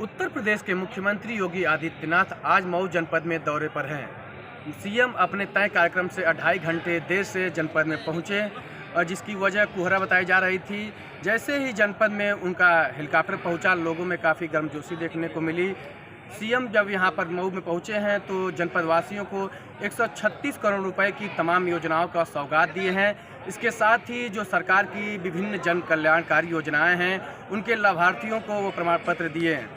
उत्तर प्रदेश के मुख्यमंत्री योगी आदित्यनाथ आज मऊ जनपद में दौरे पर हैं। सीएम अपने तय कार्यक्रम से 2.5 घंटे देर से जनपद में पहुंचे और जिसकी वजह कोहरा बताई जा रही थी। जैसे ही जनपद में उनका हेलीकॉप्टर पहुंचा, लोगों में काफ़ी गर्मजोशी देखने को मिली। सीएम जब यहां पर मऊ में पहुंचे हैं तो जनपद वासियों को 136 करोड़ रुपए की तमाम योजनाओं का सौगात दिए हैं। इसके साथ ही जो सरकार की विभिन्न जन कल्याणकारी योजनाएं हैं, उनके लाभार्थियों को वो प्रमाण पत्र दिए हैं।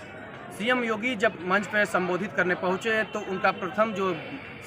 सीएम योगी जब मंच पर संबोधित करने पहुंचे तो उनका प्रथम जो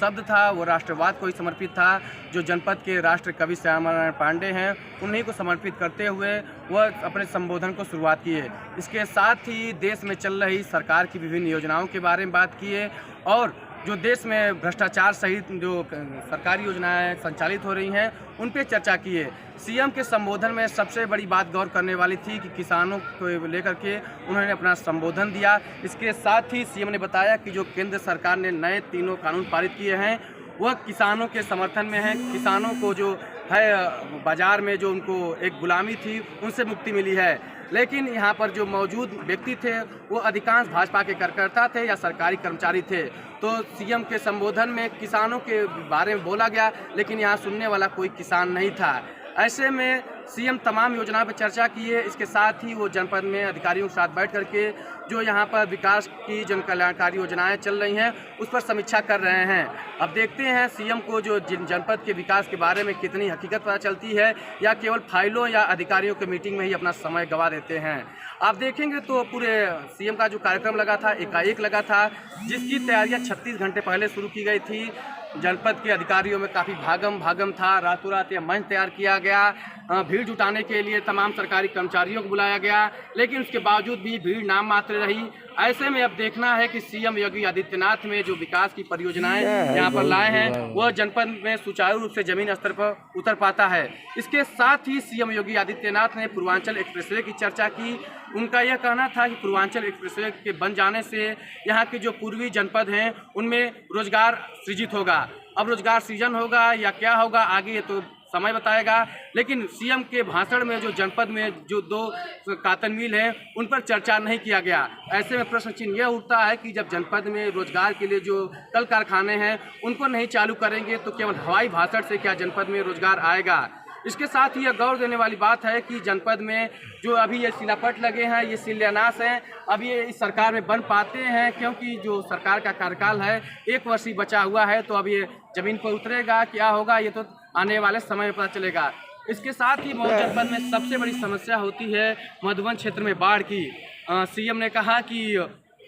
शब्द था वो राष्ट्रवाद को ही समर्पित था। जो जनपद के राष्ट्र कवि श्यामानारायण पांडे हैं, उन्हीं को समर्पित करते हुए वह अपने संबोधन को शुरुआत किए। इसके साथ ही देश में चल रही सरकार की विभिन्न योजनाओं के बारे में बात किए और जो देश में भ्रष्टाचार सहित जो सरकारी योजनाएं संचालित हो रही हैं, उन पे चर्चा किए। सीएम के संबोधन में सबसे बड़ी बात गौर करने वाली थी कि किसानों को लेकर के उन्होंने अपना संबोधन दिया। इसके साथ ही सीएम ने बताया कि जो केंद्र सरकार ने नए 3 कानून पारित किए हैं, वह किसानों के समर्थन में है। किसानों को जो है बाजार में जो उनको एक गुलामी थी, उनसे मुक्ति मिली है। लेकिन यहाँ पर जो मौजूद व्यक्ति थे वो अधिकांश भाजपा के कार्यकर्ता थे या सरकारी कर्मचारी थे। तो सीएम के संबोधन में किसानों के बारे में बोला गया, लेकिन यहाँ सुनने वाला कोई किसान नहीं था। ऐसे में सीएम तमाम योजनाओं पर चर्चा किए। इसके साथ ही वो जनपद में अधिकारियों के साथ बैठ करके जो यहाँ पर विकास की जन कल्याणकारी योजनाएं चल रही हैं, उस पर समीक्षा कर रहे हैं। अब देखते हैं सीएम को जो जनपद के विकास के बारे में कितनी हकीकत पता चलती है या केवल फाइलों या अधिकारियों के मीटिंग में ही अपना समय गंवा देते हैं। आप देखेंगे तो पूरे सीएम का जो कार्यक्रम लगा था, एकाएक लगा था, जिसकी तैयारियां 36 घंटे पहले शुरू की गई थी। जनपद के अधिकारियों में काफ़ी भागम था। रातों रात यह मंच तैयार किया गया। भीड़ जुटाने के लिए तमाम सरकारी कर्मचारियों को बुलाया गया, लेकिन उसके बावजूद भी भीड़ नाम मात्र रही। ऐसे में अब देखना है कि सीएम योगी आदित्यनाथ में जो विकास की परियोजनाएं यहाँ पर लाए हैं, वह जनपद में सुचारू रूप से जमीन स्तर पर उतर पाता है। इसके साथ ही सीएम योगी आदित्यनाथ ने पूर्वांचल एक्सप्रेसवे की चर्चा की। उनका यह कहना था कि पूर्वांचल एक्सप्रेसवे के बन जाने से यहाँ के जो पूर्वी जनपद हैं, उनमें रोजगार सृजित होगा। अब रोजगार सृजन होगा या क्या होगा, आगे ये तो समय बताएगा। लेकिन सीएम के भाषण में जो जनपद में जो 2 कातन मिल हैं, उन पर चर्चा नहीं किया गया। ऐसे में प्रश्न चिन्ह यह उठता है कि जब जनपद में रोजगार के लिए जो कल कारखाने हैं, उनको नहीं चालू करेंगे तो केवल हवाई भाषण से क्या जनपद में रोजगार आएगा। इसके साथ ही यह गौर देने वाली बात है कि जनपद में जो अभी ये शिलापट लगे हैं, ये शिलान्यास हैं, अब ये इस सरकार में बन पाते हैं, क्योंकि जो सरकार का कार्यकाल है 1 वर्ष ही बचा हुआ है। तो अब ये जमीन पर उतरेगा, क्या होगा, ये तो आने वाले समय में पता चलेगा। इसके साथ ही मऊ जनपद में सबसे बड़ी समस्या होती है मधुबन क्षेत्र में बाढ़ की। सीएम ने कहा कि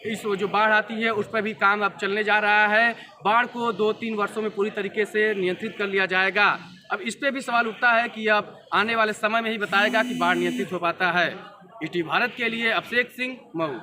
इस जो बाढ़ आती है उस पर भी काम अब चलने जा रहा है। बाढ़ को 2-3 वर्षों में पूरी तरीके से नियंत्रित कर लिया जाएगा। अब इस पर भी सवाल उठता है कि अब आने वाले समय में ही बताएगा कि बाढ़ नियंत्रित हो पाता है। ईटी भारत के लिए अभिषेक सिंह, मऊ।